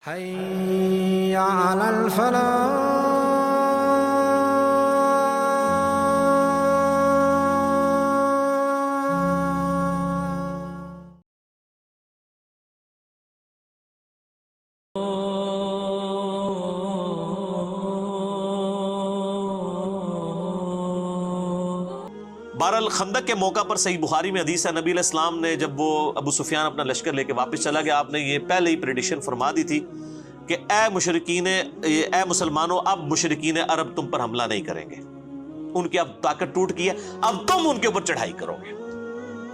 حي على الفلاح. بہرحال خندق کے موقع پر صحیح بخاری میں حدیث ہے، نبی علیہ السلام نے جب وہ ابو سفیان اپنا لشکر لے کے واپس چلا گیا، آپ نے یہ پہلے ہی پریڈکشن فرما دی تھی کہ اے مسلمانوں، اب مشرکین عرب تم پر حملہ نہیں کریں گے، ان کی اب طاقت ٹوٹ گئی ہے، اب تم ان کے اوپر چڑھائی کرو گے۔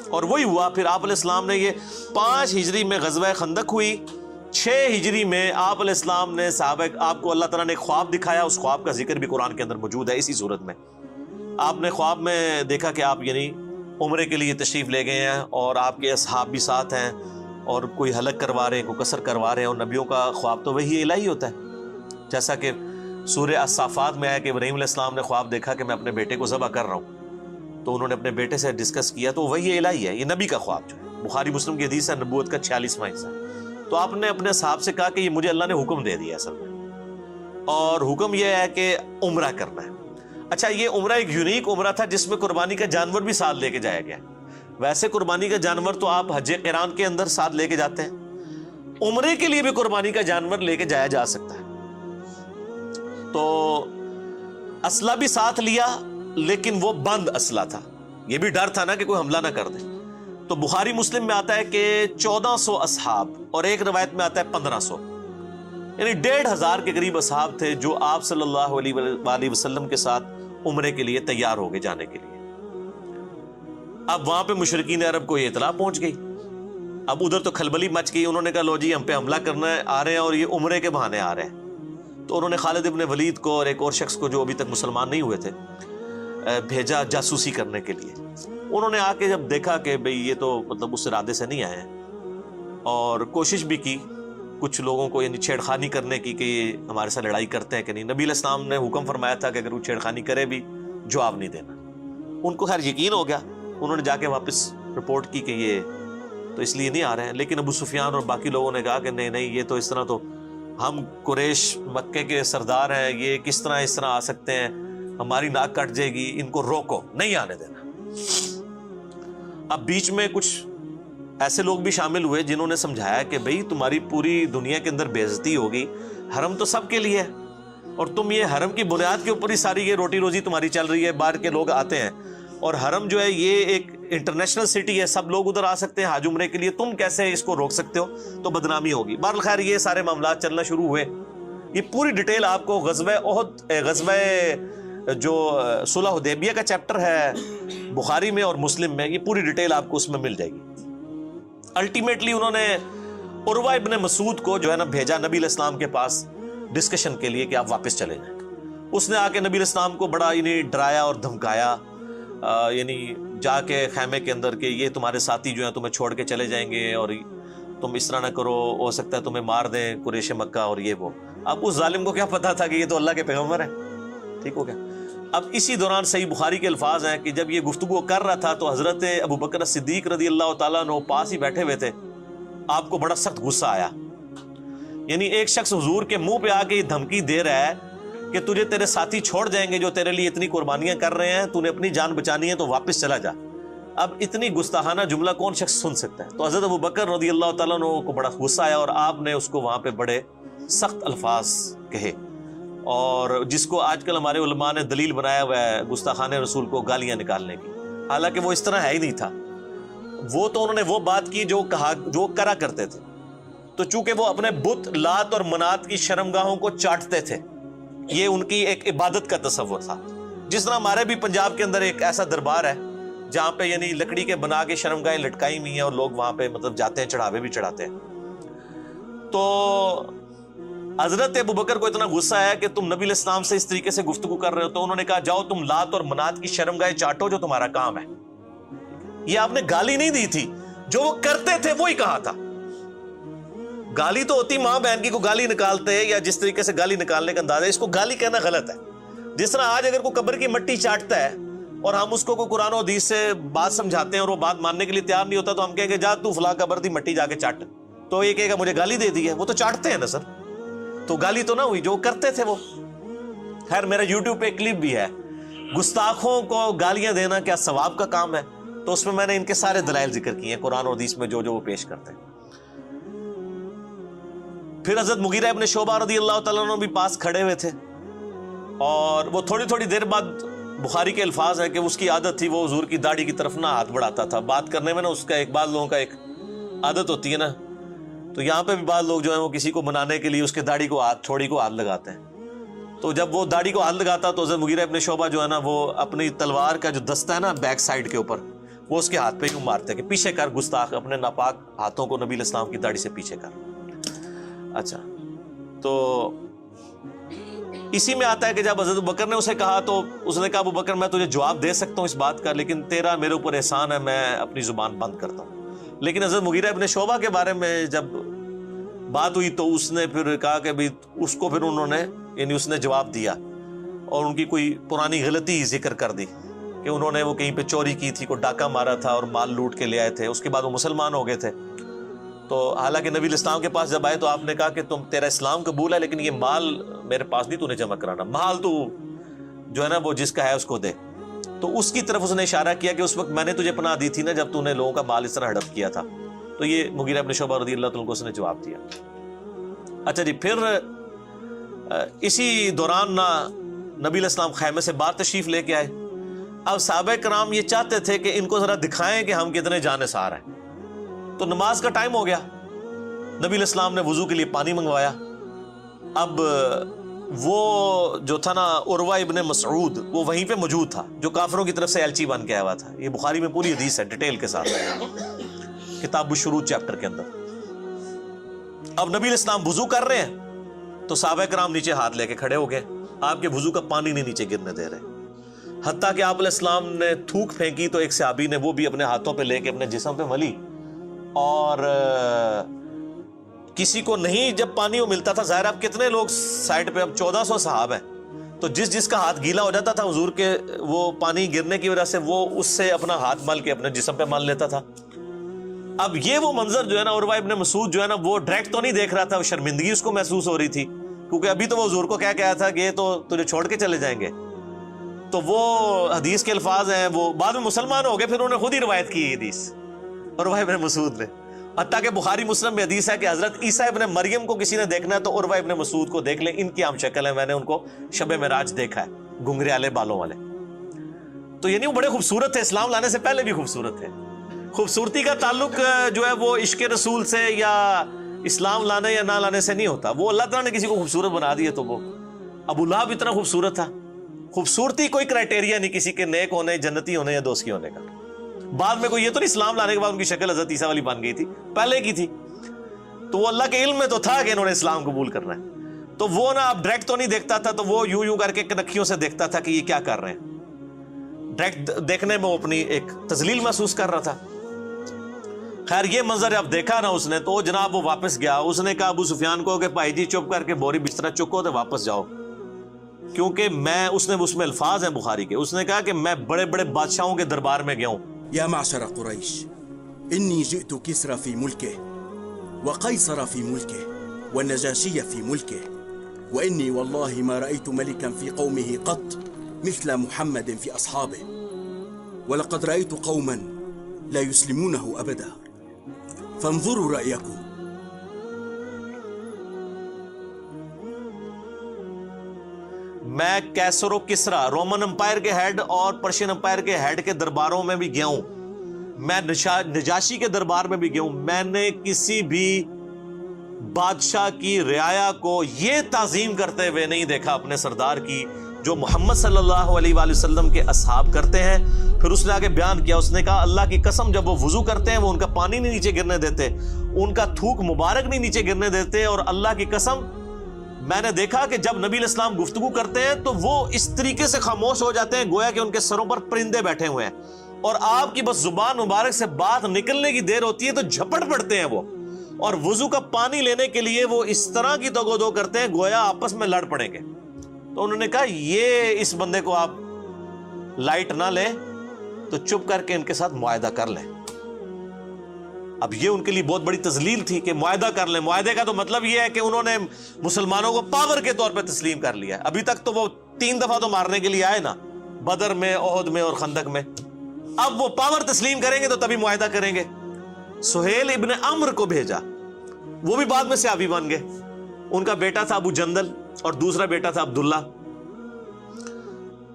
اور وہی ہوا۔ پھر آپ علیہ السلام نے یہ 5 ہجری میں غزوہ خندق ہوئی، 6 ہجری میں آپ علیہ السلام نے آپ کو اللہ تعالیٰ نے ایک خواب دکھایا، اس خواب کا ذکر بھی قرآن کے اندر موجود ہے۔ اسی صورت میں آپ نے خواب میں دیکھا کہ آپ عمرے کے لیے تشریف لے گئے ہیں اور آپ کے اصحاب بھی ساتھ ہیں، اور کوئی حلق کروا رہے ہیں، کوئی قصر کروا رہے ہیں، اور نبیوں کا خواب تو وہی الہی ہوتا ہے، جیسا کہ سورہ الصافات میں آیا کہ ابراہیم علیہ السلام نے خواب دیکھا کہ میں اپنے بیٹے کو ذبح کر رہا ہوں، تو انہوں نے اپنے بیٹے سے ڈسکس کیا، تو وہی الہی ہے، یہ نبی کا خواب جو ہے۔ بخاری مسلم کی حدیث ہے، نبوت کا 46واں حصہ۔ تو آپ نے اپنے صاحب سے کہا کہ یہ مجھے اللہ نے حکم دے دیا اصل میں، اور حکم یہ ہے کہ عمرہ کرنا ہے۔ اچھا، یہ عمرہ ایک یونیک عمرہ تھا جس میں قربانی کا جانور بھی ساتھ لے کے جایا گیا۔ ویسے قربانی کا جانور تو آپ حج قران کے اندر ساتھ لے کے جاتے ہیں، عمرے کے لیے بھی قربانی کا جانور لے کے جایا جا سکتا ہے۔ تو اسلحہ بھی ساتھ لیا، لیکن وہ بند اسلحہ تھا، یہ بھی ڈر تھا نا کہ کوئی حملہ نہ کر دے۔ تو بخاری مسلم میں آتا ہے کہ 1400 اصحاب، اور ایک روایت میں آتا ہے 1500، یعنی 1500 کے قریب اصحاب تھے جو آپ صلی اللہ علیہ وآلہ وسلم کے ساتھ عمرے کے لیے تیار ہو گئے جانے کے لیے۔ اب وہاں پہ مشرکین عرب کو یہ اطلاع پہنچ گئی، اب ادھر تو کھلبلی مچ گئی، انہوں نے کہا لو جی ہم پہ حملہ کرنا ہے، آ رہے ہیں، اور یہ عمرے کے بہانے آ رہے ہیں۔ تو انہوں نے خالد ابن ولید کو اور ایک اور شخص کو جو ابھی تک مسلمان نہیں ہوئے تھے بھیجا جاسوسی کرنے کے لیے۔ انہوں نے آ کے جب دیکھا کہ بھئی یہ تو مطلب اس ارادے سے نہیں آئے ہیں، اور کوشش بھی کی کچھ لوگوں کو چھیڑخانی کرنے کی کہ یہ ہمارے ساتھ لڑائی کرتے ہیں کہ نہیں۔ نبی علیہ السلام نے حکم فرمایا تھا کہ اگر وہ چھیڑخانی کرے بھی جواب نہیں دینا۔ ان کو خیر یقین ہو گیا، انہوں نے جا کے واپس رپورٹ کی کہ یہ تو اس لیے نہیں آ رہے ہیں، لیکن ابو سفیان اور باقی لوگوں نے کہا کہ نہیں یہ تو اس طرح، تو ہم قریش مکے کے سردار ہیں، یہ کس طرح اس طرح آ سکتے ہیں، ہماری ناک کٹ جائے گی، ان کو روکو، نہیں آنے دینا۔ اب بیچ میں کچھ ایسے لوگ بھی شامل ہوئے جنہوں نے سمجھایا کہ بھئی تمہاری پوری دنیا کے اندر بے عزتی ہوگی، حرم تو سب کے لیے ہے، اور تم یہ حرم کی بنیاد کے اوپر ہی ساری یہ روٹی روزی تمہاری چل رہی ہے، باہر کے لوگ آتے ہیں، اور حرم جو ہے یہ ایک انٹرنیشنل سٹی ہے، سب لوگ ادھر آ سکتے ہیں حج عمرے کے لیے، تم کیسے اس کو روک سکتے ہو، تو بدنامی ہوگی۔ بہرحال خیر یہ سارے معاملات چلنا شروع ہوئے۔ یہ پوری ڈیٹیل آپ کو غزوہ جو صلح حدیبیہ کا چیپٹر ہے بخاری میں اور مسلم میں، یہ پوری ڈیٹیل آپ کو اس میں مل جائے گی۔ الٹیمیٹلی انہوں نے عروہ ابن مسعود کو جو ہے نا بھیجا نبی علیہ السلام کے پاس ڈسکشن کے لیے کہ آپ واپس چلے جائیں۔ اس نے آ کے نبی علیہ السلام کو بڑا ڈرایا اور دھمکایا، جا کے خیمے کے اندر کہ یہ تمہارے ساتھی جو ہیں تمہیں چھوڑ کے چلے جائیں گے، اور تم اس طرح نہ کرو، ہو سکتا ہے تمہیں مار دیں قریش مکہ، اور یہ وہ۔ اب اس ظالم کو کیا پتا تھا کہ یہ تو اللہ کے پیغمبر ہیں، ٹھیک ہو گیا۔ اب اسی دوران صحیح بخاری کے الفاظ ہیں کہ جب یہ گفتگو کر رہا تھا تو حضرت ابو بکر صدیق رضی اللہ تعالیٰ عنہ پاس ہی بیٹھے ہوئے تھے۔ آپ کو بڑا سخت غصہ آیا، یعنی ایک شخص حضور کے منہ پہ آ کے یہ دھمکی دے رہا ہے کہ تجھے تیرے ساتھی چھوڑ جائیں گے جو تیرے لیے اتنی قربانیاں کر رہے ہیں، تو نے اپنی جان بچانی ہے تو واپس چلا جا۔ اب اتنی گستاخانہ جملہ کون شخص سن سکتا ہے؟ تو حضرت ابو بکر رضی اللہ تعالیٰ عنہ کو بڑا غصہ آیا، اور آپ نے اس کو وہاں پہ بڑے سخت الفاظ کہے، اور جس کو آج کل ہمارے علماء نے دلیل بنایا ہوا ہے گستاخانہ رسول کو گالیاں نکالنے کی، حالانکہ وہ اس طرح ہے ہی نہیں تھا۔ وہ تو انہوں نے وہ بات کی جو کرا کرتے تھے، تو چونکہ وہ اپنے بت لات اور منات کی شرمگاہوں کو چاٹتے تھے، یہ ان کی ایک عبادت کا تصور تھا۔ جس طرح ہمارے بھی پنجاب کے اندر ایک ایسا دربار ہے جہاں پہ لکڑی کے بنا کے شرمگاہیں لٹکائی ہوئی ہیں، اور لوگ وہاں پہ جاتے ہیں، چڑھاوے بھی چڑھاتے ہیں۔ تو حضرت ابو بکر کو اتنا غصہ ہے کہ تم نبی علیہ السلام سے اس طریقے سے گفتگو کر رہے ہو، تو انہوں نے کہا جاؤ تم لات اور منات کی شرمگاہیں چاٹو، جو تمہارا کام ہے۔ یہ آپ نے گالی نہیں دی تھی، جو وہ کرتے تھے وہی کہا تھا۔ گالی تو ہوتی ماں بہن کی کو گالی نکالتے ہیں، یا جس طریقے سے گالی نکالنے کا انداز ہے، اس کو گالی کہنا غلط ہے۔ جس طرح آج اگر کوئی قبر کی مٹی چاٹتا ہے اور ہم اس کو کوئی قرآن و حدیث سے بات سمجھاتے ہیں اور وہ بات ماننے کے لیے تیار نہیں ہوتا، تو ہم کہیں گے جا تو فلاں قبر دی مٹی جا کے چاٹ، تو یہ کہے گا مجھے گالی دے دی ہے، وہ تو چاٹتے ہیں نا سر۔ تو گالی تو نہ ہوئی جو کرتے تھے وہ. خیر میرا یوٹیوب پہ ایک کلپ بھی ہے, گستاخوں کو گالیاں دینا کیا ثواب کا کام ہے, تو اس میں میں نے ان کے سارے دلائل ذکر کیے ہیں قرآن اور حدیث میں جو وہ پیش کرتے ہیں. پھر حضرت مغیرہ ابن شعبہ رضی اللہ تعالیٰ عنہ بھی پاس کھڑے ہوئے تھے, اور وہ تھوڑی تھوڑی دیر بعد, بخاری کے الفاظ ہیں کہ اس کی عادت تھی وہ حضور کی داڑھی کی طرف نہ ہاتھ بڑھاتا تھا بات کرنے میں نا, اس کا ایک بعض لوگوں کا ایک عادت ہوتی ہے نا, تو یہاں پہ بھی بعض لوگ جو ہیں وہ کسی کو منانے کے لیے اس کے داڑھی کو ہاتھ, تھوڑی کو ہاتھ لگاتے ہیں. تو جب وہ داڑھی کو ہاتھ لگاتا تو حضرت مغیرہ ابن شعبہ جو ہے نا وہ اپنی تلوار کا جو دستہ ہے نا بیک سائڈ کے اوپر, وہ اس کے ہاتھ پہ یوں مارتے کہ پیچھے کر گستاخ, اپنے ناپاک ہاتھوں کو نبی اسلام کی داڑھی سے پیچھے کر. اچھا, تو اسی میں آتا ہے کہ جب حضرت بکر نے اسے کہا تو اس نے کہا ابو بکر میں تجھے جواب دے سکتا ہوں اس بات کا, لیکن تیرا میرے اوپر احسان ہے, میں اپنی زبان بند کرتا ہوں. لیکن حضرت مغیرہ ابن شعبہ کے بارے میں جب بات ہوئی تو اس نے پھر کہا کہ بھی اس کو پھر انہوں نے, یعنی اس نے جواب دیا اور ان کی کوئی پرانی غلطی ذکر کر دی کہ انہوں نے وہ کہیں پہ چوری کی تھی, کوئی ڈاکہ مارا تھا اور مال لوٹ کے لے آئے تھے, اس کے بعد وہ مسلمان ہو گئے تھے. تو حالانکہ نبی الاسلام کے پاس جب آئے تو آپ نے کہا کہ تیرا اسلام قبول ہے, لیکن یہ مال میرے پاس نہیں تو نے جمع کرانا, مال تو جو ہے نا وہ جس کا ہے اس کو دے. تو اس کی طرف اس نے اشارہ کیا کہ اس وقت میں نے تجھے پناہ دی تھی نا جب تو نے لوگوں کا مال اس طرح ہڑپ کیا تھا. تو یہ مغیرہ ابن شعبہ رضی اللہ عنہ کو اس نے جواب دیا. اچھا جی, پھر اسی دوران نبی الاسلام خیمے سے باہر تشریف لے کے آئے. اب صحابہ کرام یہ چاہتے تھے کہ ان کو ذرا دکھائیں کہ ہم کتنے جانثار ہیں. تو نماز کا ٹائم ہو گیا, نبی الاسلام نے وضو کے لیے پانی منگوایا. اب وہ جو تھا نا عروہ ابن مسعود, وہ وہیں پہ موجود تھا جو کافروں کی طرف سے ایلچی بن کے آیا ہوا تھا. یہ بخاری میں پوری حدیث ہے ڈیٹیل کے ساتھ, کتاب الشروع چیپٹر کے اندر. اب نبی الاسلام وضو کر رہے ہیں تو صحابہ کرام نیچے ہاتھ لے کے کھڑے ہو گئے, آپ کے وضو کا پانی نہیں نیچے گرنے دے رہے. حتیٰ کہ آپ علیہ السلام نے تھوک پھینکی تو ایک صحابی نے وہ بھی اپنے ہاتھوں پہ لے کے اپنے جسم پہ ملی, اور کسی کو نہیں جب پانی وہ ملتا تھا, ظاہر اب کتنے لوگ سائڈ پہ, اب 1400 صحاب ہیں, تو جس کا ہاتھ گیلا ہو جاتا تھا حضور کے وہ پانی گرنے کی وجہ سے وہ اس سے اپنا ہاتھ مل کے اپنے جسم پہ مل لیتا تھا. اب یہ وہ منظر جو ہے نا عروہ ابن مسعود جو ہے نا وہ ڈائریکٹ تو نہیں دیکھ رہا تھا, وہ شرمندگی اس کو محسوس ہو رہی تھی, کیونکہ ابھی تو وہ حضور کو کیا کہا تھا کہ یہ تو تجھے چھوڑ کے چلے جائیں گے. تو وہ حدیث کے الفاظ ہیں, وہ بعد میں مسلمان ہو گئے, پھر انہوں نے خود ہی روایت کی یہ حدیث عروہ ابن مسعود نے. حتیٰ کہ بخاری مسلم میں حدیث ہے کہ حضرت عیسیٰ ابن مریم کو کسی نے دیکھنا ہے تو عروہ ابن مسعود کو دیکھ لیں, ان کی عام شکل ہے, میں نے ان کو شب معراج دیکھا ہے, گھنگریالے بالوں والے. تو یعنی وہ بڑے خوبصورت تھے, اسلام لانے سے پہلے بھی خوبصورت تھے. خوبصورتی کا تعلق جو ہے وہ عشق رسول سے یا اسلام لانے یا نہ لانے سے نہیں ہوتا, وہ اللہ تعالیٰ نے کسی کو خوبصورت بنا دیا. تو وہ ابو لہب اتنا خوبصورت تھا, خوبصورتی کوئی کرائٹیریا نہیں کسی کے نیک ہونے, جنتی ہونے یا دوستی ہونے کا. بعد میں کوئی یہ تو نہیں اسلام لانے کے بعد ان کی شکل حضرت عیسیٰ والی بن گئی تھی, پہلے کی تھی. تو وہ اللہ کے علم میں تو تھا کہ انہوں نے اسلام قبول کرنا ہے, تو وہ نا اب ڈائریکٹ تو نہیں دیکھتا تھا, تو وہ یوں یوں کر کے کنکھیوں سے دیکھتا تھا کہ یہ کیا کر رہے ہیں. ڈائریکٹ دیکھنے میں وہ اپنی ایک تذلیل محسوس کر رہا تھا. خیر یہ منظر اب دیکھا نا اس نے تو جناب وہ واپس گیا. اس نے کہا ابو سفیان کو کہ بھائی جی چپ کر کے بوری بستر چکو تو واپس جاؤ, کیونکہ میں اس میں الفاظ ہیں بخاری کے, اس نے کہا کہ میں بڑے بڑے بادشاہوں کے دربار میں گیا ہوں. يا معشر قريش إني جئت كسرى في ملكه وقيصر في ملكه والنجاشي في ملكه وإني والله ما رأيت ملكا في قومه قط مثل محمد في أصحابه ولقد رأيت قوما لا يسلمونه أبدا فانظروا رأيكم. میں کیسر و کسرا رومن امپائر کے ہیڈ اور پرشین امپائر کے ہیڈ کے درباروں میں بھی گیا ہوں, میں نجاشی کے دربار میں بھی گیا ہوں. میں نے کسی بھی بادشاہ کی رعایا کو یہ تعظیم کرتے ہوئے نہیں دیکھا اپنے سردار کی جو محمد صلی اللہ علیہ وآلہ وسلم کے اصحاب کرتے ہیں. پھر اس نے آگے بیان کیا, اس نے کہا اللہ کی قسم جب وہ وضو کرتے ہیں وہ ان کا پانی نہیں نیچے گرنے دیتے, ان کا تھوک مبارک نہیں نیچے گرنے دیتے, اور اللہ کی قسم میں نے دیکھا کہ جب نبی الاسلام گفتگو کرتے ہیں تو وہ اس طریقے سے خاموش ہو جاتے ہیں گویا کہ ان کے سروں پر پرندے بیٹھے ہوئے ہیں, اور آپ کی بس زبان مبارک سے بات نکلنے کی دیر ہوتی ہے تو جھپٹ پڑتے ہیں وہ, اور وضو کا پانی لینے کے لیے وہ اس طرح کی دگ و دو کرتے ہیں گویا آپس میں لڑ پڑیں گے. تو انہوں نے کہا یہ اس بندے کو آپ لائٹ نہ لیں تو چپ کر کے ان کے ساتھ معاہدہ کر لیں. اب یہ ان کے لیے بہت بڑی تذلیل تھی کہ معاہدہ کر لیں. معاہدے کا تو مطلب یہ ہے کہ انہوں نے مسلمانوں کو پاور کے طور پہ تسلیم کر لیا. ابھی تک تو وہ 3 دفعہ تو مارنے کے لیے آئے نا, بدر میں, احد میں اور خندق میں. اب وہ پاور تسلیم کریں گے تو تبھی معاہدہ کریں گے. سہیل ابن عمرو کو بھیجا, وہ بھی بعد میں صحابی بن گئے. ان کا بیٹا تھا ابو جندل اور دوسرا بیٹا تھا عبداللہ.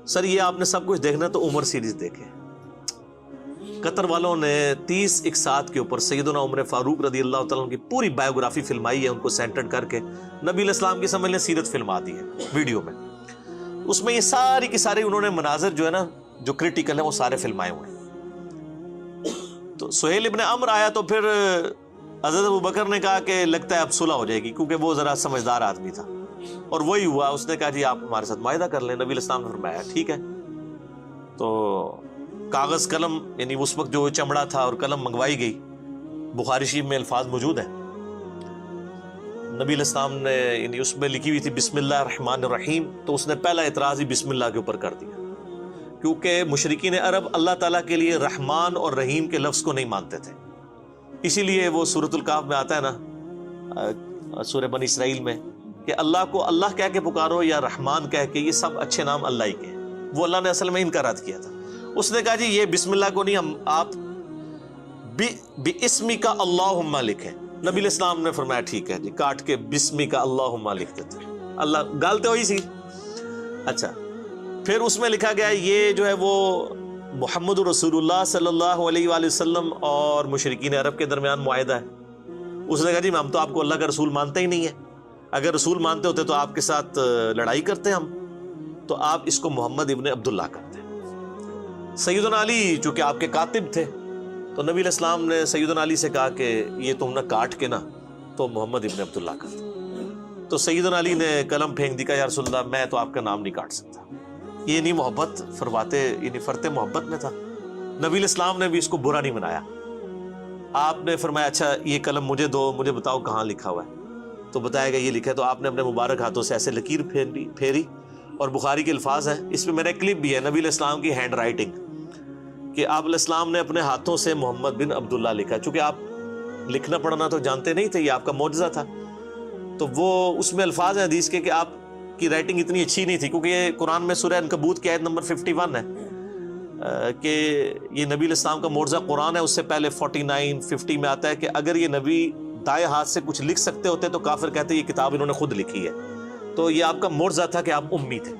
سر یہ آپ نے سب کچھ دیکھنا تو عمر سیریز دیکھے. قطر والوں نے 30 اقساط کے اوپر سیدنا عمر فاروق رضی اللہ تعالیٰ عنہ کی پوری بایوگرافی فلمائی ہے, ان کو سینٹرڈ کر کے نبی علیہ السلام کی سمجھ لیں سیرت فلما دی ہے ویڈیو میں. اس میں یہ ساری کی ساری انہوں نے مناظر جو ہے نا جو کریٹیکل ہیں وہ سارے فلمائے ہوئے ہیں. تو سہیل ابن عمرو آیا تو پھر حضرت ابوبکر نے کہا کہ لگتا ہے اب صلح ہو جائے گی, کیونکہ وہ ذرا سمجھدار آدمی تھا. اور وہی ہوا, اس نے کہا جی آپ ہمارے ساتھ معاہدہ کر لیں. نبی علیہ السلام نے فرمایا ٹھیک ہے. تو کاغذ قلم یعنی اس وقت جو چمڑا تھا اور قلم منگوائی گئی. بخاری شریف میں الفاظ موجود ہیں. نبی علیہ السلام نے یعنی اس میں لکھی ہوئی تھی بسم اللہ الرحمن الرحیم, تو اس نے پہلا اعتراض ہی بسم اللہ کے اوپر کر دیا, کیونکہ مشرکین عرب اللہ تعالیٰ کے لیے رحمان اور رحیم کے لفظ کو نہیں مانتے تھے. اسی لیے وہ سورۃ الکہف میں آتا ہے نا, سورہ بنی اسرائیل میں, کہ اللہ کو اللہ کہہ کے پکارو یا رحمان کہہ کے, یہ سب اچھے نام اللہ ہی کے. وہ اللہ نے اصل میں ان کا رد کیا تھا. اس نے کہا جی یہ بسم اللہ کو نہیں, ہم آپ بِاسْمِ کا اللہم لکھیں. نبی علیہ السلام نے فرمایا ٹھیک ہے جی, کاٹ کے بسمی کا اللہم لکھ دیتے. اللہ گالتے ہوئی سی. اچھا پھر اس میں لکھا گیا یہ جو ہے وہ محمد رسول اللہ صلی اللہ علیہ وآلہ وسلم اور مشرکین عرب کے درمیان معاہدہ ہے. اس نے کہا جی ہم تو آپ کو اللہ کا رسول مانتے ہی نہیں ہیں, اگر رسول مانتے ہوتے تو آپ کے ساتھ لڑائی کرتے ہم, تو آپ اس کو محمد ابن عبداللہ کرتے. سیدنا علی چونکہ آپ کے کاتب تھے, تو نبی علیہ السلام نے سیدنا علی سے کہا کہ یہ تم نہ کاٹ کے نا تو محمد ابن عبداللہ کرتے. تو سیدنا علی نے قلم پھینک دی, کہا یا رسول اللہ میں تو آپ کا نام نہیں کاٹ سکتا. یہ نہیں محبت فرماتے, یعنی فرتے محبت میں تھا. نبی علیہ السلام نے بھی اس کو برا نہیں منایا. آپ نے فرمایا اچھا یہ قلم مجھے دو, مجھے بتاؤ کہاں لکھا ہوا ہے. تو بتایا گیا یہ لکھا ہے. تو آپ نے اپنے مبارک ہاتھوں سے ایسے لکیر پھیری, اور بخاری کے الفاظ ہیں, اس میں میرا کلپ بھی ہے نبی علیہ السلام کی ہینڈ رائٹنگ, کہ آپ علیہ السلام نے اپنے ہاتھوں سے محمد بن عبداللہ لکھا. چونکہ آپ لکھنا پڑھنا تو جانتے نہیں تھے, یہ آپ کا معجزہ تھا. تو وہ اس میں الفاظ ہیں حدیث کے کہ آپ کی رائٹنگ اتنی اچھی نہیں تھی, کیونکہ یہ قرآن میں سورہ عنکبوت کی آیت نمبر 51 ہے کہ یہ نبی علیہ السلام کا معجزہ قرآن ہے. اس سے پہلے 49 50 میں آتا ہے کہ اگر یہ نبی دائیں ہاتھ سے کچھ لکھ سکتے ہوتے تو کافر کہتے یہ کتاب انہوں نے خود لکھی ہے. تو یہ آپ کا معجزہ تھا کہ آپ امی تھے.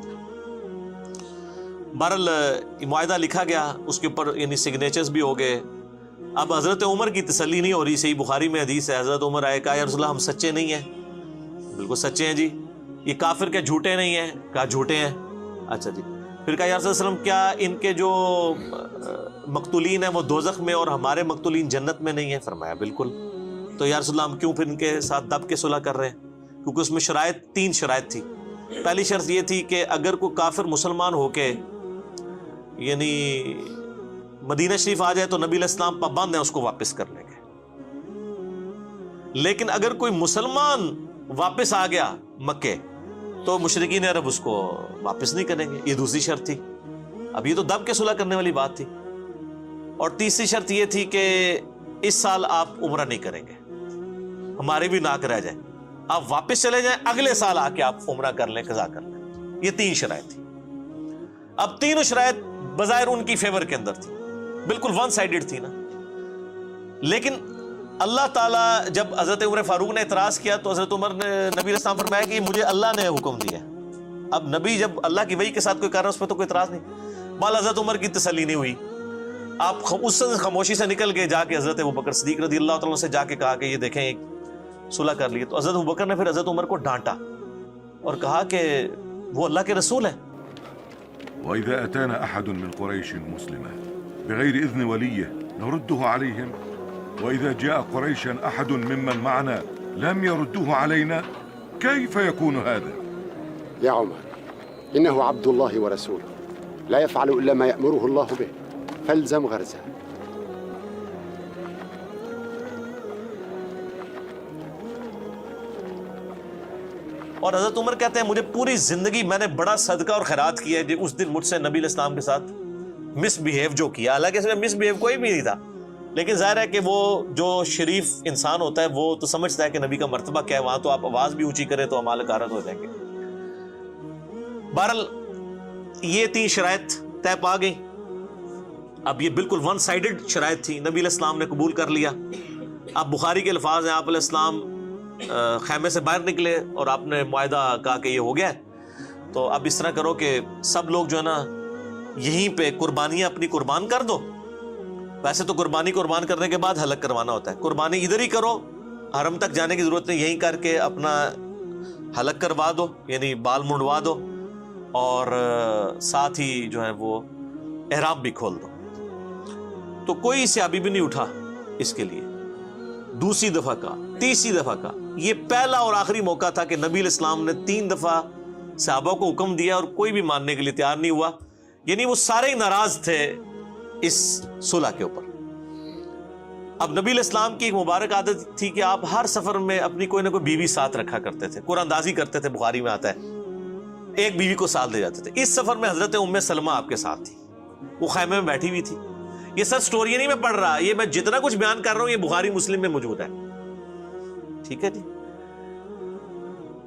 بہرحال معاہدہ لکھا گیا, اس کے اوپر یعنی سگنیچرز بھی ہو گئے. اب حضرت عمر کی تسلی نہیں ہو رہی. صحیح بخاری میں حدیث ہے, حضرت عمر آئے, کہا یا رسول اللہ ہم سچے نہیں ہیں. بالکل سچے ہیں جی. یہ کافر کیا جھوٹے نہیں ہیں؟ کہا جھوٹے ہیں. اچھا جی. پھر کہا یا رسول اللہ وسلم کیا ان کے جو مقتولین ہیں وہ دوزخ میں اور ہمارے مقتولین جنت میں نہیں ہیں؟ فرمایا بالکل. تو یا رسول اللہ ہم کیوں پھر ان کے ساتھ دب کے صلح کر رہے ہیں؟ کیونکہ اس میں شرائط 3 شرائط تھی. پہلی شرط یہ تھی کہ اگر کوئی کافر مسلمان ہو کے یعنی مدینہ شریف آ جائے تو نبی علیہ السلام پابند ہیں اس کو واپس کر لیں گے. لیکن اگر کوئی مسلمان واپس آ گیا مکے تو مشرکین عرب اس کو واپس نہیں کریں گے. یہ دوسری شرط تھی. اب یہ تو دب کے صلح کرنے والی بات تھی. اور تیسری شرط یہ تھی کہ اس سال آپ عمرہ نہیں کریں گے, ہمارے بھی ناک رہ جائیں, آپ واپس چلے جائیں, اگلے سال آ کے آپ عمرہ کر لیں, قضا کر لیں. یہ 3 شرائط تھی. اب تینوں شرائط بظاہر ان کی فیور کے اندر تھی, بالکل ون سائیڈڈ تھی نا. لیکن اللہ تعالیٰ جب حضرت عمر فاروق نے اعتراض کیا تو حضرت عمر نے نبی علیہ السلام فرمایا کہ مجھے اللہ نے حکم دیا. اب نبی جب اللہ کی وحی کے ساتھ کوئی کر رہا ہے اس پہ تو کوئی اعتراض نہیں. بال حضرت عمر کی تسلی نہیں ہوئی. آپ اس سے خاموشی سے نکل کے جا کے حضرت ابوبکر صدیق رضی اللہ تعالیٰ سے جا کے کہا کہ یہ دیکھیں ایک صلح کر لی. تو حضرت ابوبکر نے پھر حضرت عمر کو ڈانٹا اور کہا کہ وہ اللہ کے رسول ہیں. وإذا أتانا أحد من قريش مسلما بغير إذن وليه نرده عليهم وإذا جاء قريشا أحد ممن معنا لم يرده علينا كيف يكون هذا؟ يا عمر إنه عبد الله ورسوله لا يفعل إلا ما يأمره الله به فالزم غرزه. اور حضرت عمر کہتے ہیں مجھے پوری زندگی میں نے بڑا صدقہ اور خیرات کیا ہے. اس دن مجھ سے نبی علیہ السلام کے ساتھ مس بیہیو جو کیا, حالانکہ اس میں مس بیہیو کوئی بھی نہیں تھا, لیکن ظاہر ہے کہ وہ جو شریف انسان ہوتا ہے وہ تو سمجھتا ہے کہ نبی کا مرتبہ کیا ہے، وہاں تو آپ آواز بھی اونچی کریں تو اعمال غارت ہو جائیں گے۔ بہرحال یہ 3 شرائط طے پا گئی۔ اب یہ بالکل ون سائیڈڈ شرائط تھی، نبی علیہ السلام نے قبول کر لیا۔ اب بخاری کے الفاظ ہیں، آپ علیہ السلام خیمے سے باہر نکلے اور آپ نے معاہدہ کہا کہ یہ ہو گیا ہے، تو اب اس طرح کرو کہ سب لوگ جو ہے نا یہیں پہ قربانیاں اپنی قربان کر دو۔ ویسے تو قربانی قربان کرنے کے بعد حلق کروانا ہوتا ہے، قربانی ادھر ہی کرو، حرم تک جانے کی ضرورت نہیں، یہیں کر کے اپنا حلق کروا دو، یعنی بال منڈوا دو، اور ساتھ ہی جو ہے وہ احرام بھی کھول دو۔ تو کوئی صحابی بھی نہیں اٹھا اس کے لیے۔ دوسری دفعہ کا، تیسری دفعہ کا، یہ پہلا اور آخری موقع تھا کہ نبی علیہ السلام نے 3 دفعہ صحابہ کو حکم دیا اور کوئی بھی ماننے کے لیے تیار نہیں ہوا، یعنی وہ سارے ہی ناراض تھے اس صلح کے اوپر۔ اب نبی علیہ السلام کی ایک مبارک عادت تھی کہ آپ ہر سفر میں اپنی کوئی نہ کوئی بیوی ساتھ رکھا کرتے تھے، قرآن اندازی کرتے تھے، بخاری میں آتا ہے ایک بیوی کو ساتھ لے جاتے تھے۔ اس سفر میں حضرت ام سلمہ آپ کے ساتھ تھی، وہ خیمے میں بیٹھی ہوئی تھی۔ یہ سب سٹوری نہیں میں پڑھ رہا، یہ میں جتنا کچھ بیان کر رہا ہوں یہ بخاری مسلم میں موجود ہے، ٹھیک ہے جی۔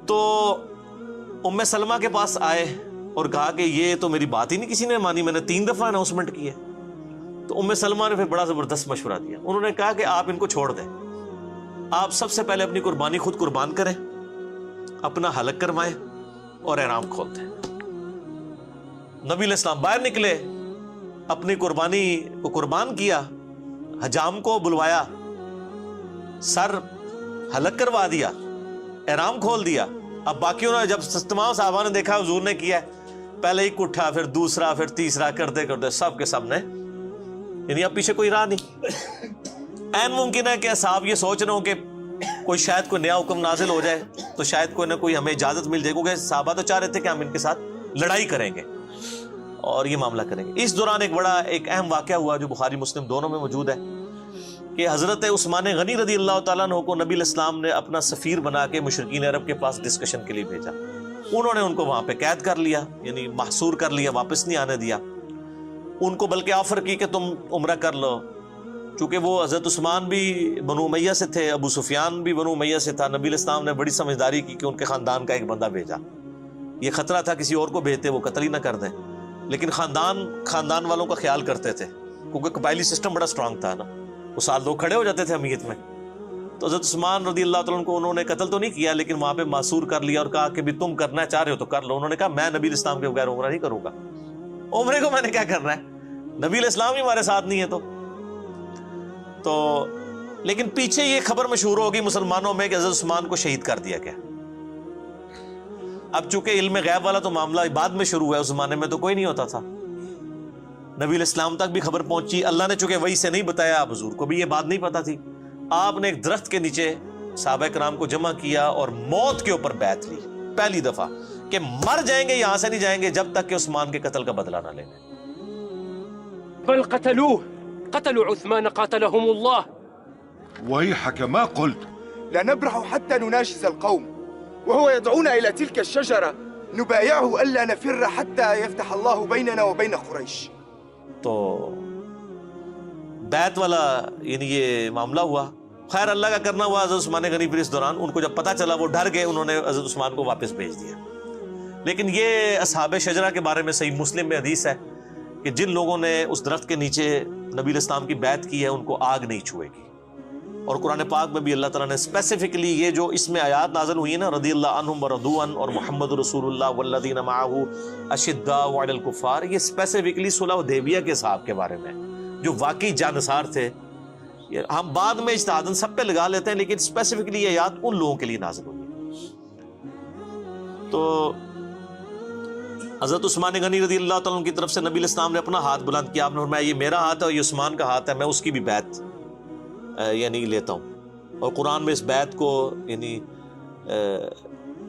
تو ام سلمہ کے پاس آئے اور کہا کہ یہ تو میری بات ہی نہیں کسی نے مانی، میں نے 3 دفعہ اناؤنسمنٹ کی ہے۔ تو ام سلمہ نے پھر بڑا زبردست مشورہ دیا، انہوں نے کہا کہ آپ ان کو چھوڑ دیں، آپ سب سے پہلے اپنی قربانی خود قربان کریں، اپنا حلق کروائیں اور احرام کھولتے ہیں۔ نبی علیہ السلام باہر نکلے، اپنی قربانی کو قربان کیا، حجام کو بلوایا، سر حلق کروا دیا، احرام کھول دیا۔ اب باقیوں نے جب تمام صحابہ نے دیکھا حضور نے کیا ہے، پہلے ایک اٹھا، پھر دوسرا، پھر تیسرا، کرتے کرتے سب کے سب نے، یعنی اب پیچھے کوئی راہ نہیں۔ این ممکن ہے کہ اصحاب یہ سوچ رہے ہوں کہ کوئی شاید کوئی نیا حکم نازل ہو جائے تو شاید کوئی نہ کوئی ہمیں اجازت مل جائے، کیونکہ صحابہ تو چاہ رہے تھے کہ ہم ان کے ساتھ لڑائی کریں گے اور یہ معاملہ کریں گے۔ اس دوران ایک اہم واقعہ ہوا جو بخاری مسلم دونوں میں موجود ہے کہ حضرت عثمان غنی رضی اللہ تعالیٰ عنہ کو نبی علیہ السلام نے اپنا سفیر بنا کے مشرکین عرب کے پاس ڈسکشن کے لیے بھیجا۔ انہوں نے ان کو وہاں پہ قید کر لیا، یعنی محصور کر لیا، واپس نہیں آنے دیا۔ ان کو بلکہ آفر کی کہ تم عمرہ کر لو، چونکہ وہ حضرت عثمان بھی بنو امیہ سے تھے، ابو سفیان بھی بنو امیہ سے تھا۔ نبی علیہ السلام نے بڑی سمجھداری کی کہ ان کے خاندان کا ایک بندہ بھیجا، یہ خطرہ تھا کسی اور کو بھیجتے وہ قتل ہی نہ کر دیں، لیکن خاندان والوں کا خیال کرتے تھے، کیونکہ قبائلی سسٹم بڑا اسٹرانگ تھا نا، وہ سال 2 کھڑے ہو جاتے تھے امیت میں۔ تو حضرت عثمان رضی اللہ تعالیٰ عنہ کو انہوں نے قتل تو نہیں کیا، لیکن وہاں پہ معصور کر لیا اور کہا کہ بھی تم کرنا چاہ رہے ہو تو کر لو۔ انہوں نے کہا میں نبی علیہ السلام کے بغیر عمرہ نہیں کروں گا، عمرے کو میں نے کیا کرنا ہے، نبی علیہ السلام ہی ہمارے ساتھ نہیں ہے۔ تو لیکن پیچھے یہ خبر مشہور ہوگی مسلمانوں میں کہ حضرت عثمان کو شہید کر دیا گیا۔ اب چونکہ علم غیب والا تو معاملہ بعد میں شروع ہوا ہے، اس زمانے میں تو کوئی نہیں ہوتا تھا، نبی علیہ السلام تک بھی خبر پہنچی، اللہ نے چونکہ وحی سے نہیں بتایا، آپ حضور کو بھی یہ بات نہیں پتا تھی۔ آپ نے ایک درخت کے نیچے صحابہ کرام کو جمع کیا اور موت کے اوپر بیعت لی پہلی دفعہ کہ مر جائیں گے، یہاں سے نہیں جائیں گے جب تک کہ عثمان کے قتل کا بدلہ نہ لیں۔ بل قتلوه، قتلوا عثمان قاتلهم الله. ويحك ما قلت. لا نبرح حتى نناشز القوم وهو يدعونا إلى تلك الشجرة نبايعه ألا نفر حتى يفتح الله بيننا وبين قريش. تو بیعت والا یعنی یہ معاملہ ہوا، خیر اللہ کا کرنا ہوا۔ حضرت عثمان غنی پھر اس دوران ان کو جب پتہ چلا وہ ڈر گئے، انہوں نے حضرت عثمان کو واپس بھیج دیا۔ لیکن یہ اصحاب شجرہ کے بارے میں صحیح مسلم میں حدیث ہے کہ جن لوگوں نے اس درخت کے نیچے نبی علیہ السلام کی بیعت کی ہے ان کو آگ نہیں چھوئے گی۔ اور قرآن پاک میں بھی اللہ تعالیٰ نے اسپیسیفکلی یہ جو اس میں آیات نازل ہوئی ہیں نا، رضی اللہ عنہم ورضوا عنہ اور محمد رسول اللہ والذین معہ اشداء علی الکفار، یہ اسپیسیفکلی صلح حدیبیہ کے صحاب کے بارے میں جو واقعی جانثار تھے۔ ہم بعد میں اجتہاداً سب پہ لگا لیتے ہیں، لیکن اسپیسیفکلی یہ آیات ان لوگوں کے لیے نازل ہوئی۔ تو حضرت عثمان غنی رضی اللہ تعالیٰ عنہ کی طرف سے نبی علیہ السلام نے اپنا ہاتھ بلند کیا، آپ نے فرمایا یہ میرا ہاتھ ہے اور یہ عثمان کا ہاتھ ہے، میں اس کی بھی بیعت یعنی لیتا ہوں۔ اور قرآن میں اس بیعت کو یعنی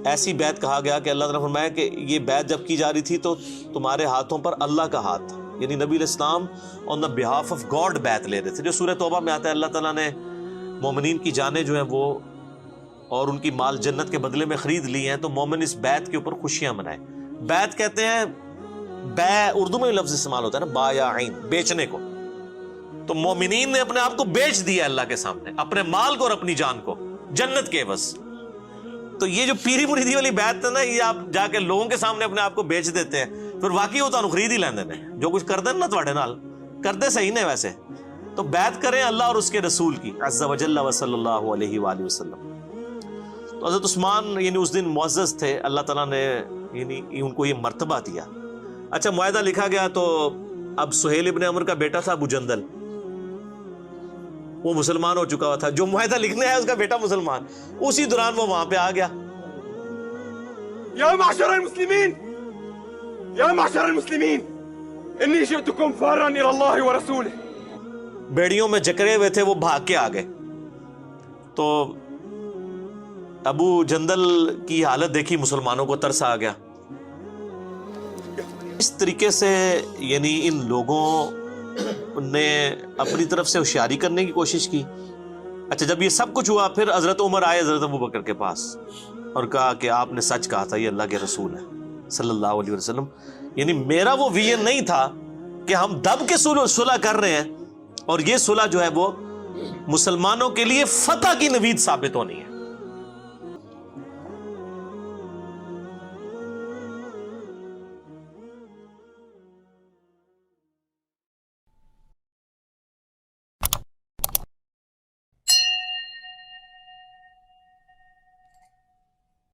ایسی بیعت کہا گیا کہ اللہ تعالیٰ نے فرمایا کہ یہ بیعت جب کی جا رہی تھی تو تمہارے ہاتھوں پر اللہ کا ہاتھ تھا، یعنی نبی علیہ السلام آن دا بہاف آف گاڈ بیعت لے رہے تھے، جو سورہ توبہ میں آتا ہے اللہ تعالیٰ نے مومنین کی جانیں جو ہیں وہ اور ان کی مال جنت کے بدلے میں خرید لی ہیں، تو مومن اس بیعت کے اوپر خوشیاں منائیں۔ بیعت کہتے ہیں، بے اردو میں لفظ استعمال ہوتا ہے نا، با یا عین، بیچنے کو، تو مومنین نے اپنے آپ کو بیچ دیا اللہ کے سامنے، اپنے مال کو اور اپنی جان کو جنت کے عوض۔ تو یہ جو پیری مریدی والی بیعت ہے نا، یہ آپ جا کے لوگوں کے سامنے اپنے آپ کو بیچ دیتے ہیں، پھر واقعی وہ تو خرید ہی لیندے نے، جو کچھ کر دیں نا تواڈے نال کرتے صحیح نے ویسے، تو بیعت کریں اللہ اور اس کے رسول کی عز وجل و صلی اللہ علیہ وآلہ وسلم۔ تو حضرت عثمان یعنی اس دن معزز تھے، اللہ تعالیٰ نے یعنی ان کو یہ مرتبہ دیا۔ اچھا معاہدہ لکھا گیا تو اب سہیل ابن عمر کا بیٹا تھا ابو جندل، وہ مسلمان ہو چکا ہوا تھا، جو معاہدہ لکھنے آیا اس کا بیٹا مسلمان، اسی دوران وہ وہاں پہ آ گیا۔ یا معشر المسلمین، یا معشر المسلمین، انی جئتکم فارا الی اللہ ورسولہ۔ بیڑیوں میں جکڑے ہوئے تھے، وہ بھاگ کے آ گئے۔ تو ابو جندل کی حالت دیکھی مسلمانوں کو ترس آ گیا۔ اس طریقے سے یعنی ان لوگوں نے اپنی طرف سے ہوشیاری کرنے کی کوشش کی۔ اچھا جب یہ سب کچھ ہوا پھر حضرت عمر آئے حضرت ابوبکر کے پاس اور کہا کہ آپ نے سچ کہا تھا، یہ اللہ کے رسول ہے صلی اللہ علیہ وسلم، یعنی میرا وہ ویژن نہیں تھا کہ ہم دب کے صلح کر رہے ہیں، اور یہ صلح جو ہے وہ مسلمانوں کے لیے فتح کی نوید ثابت ہونی ہے۔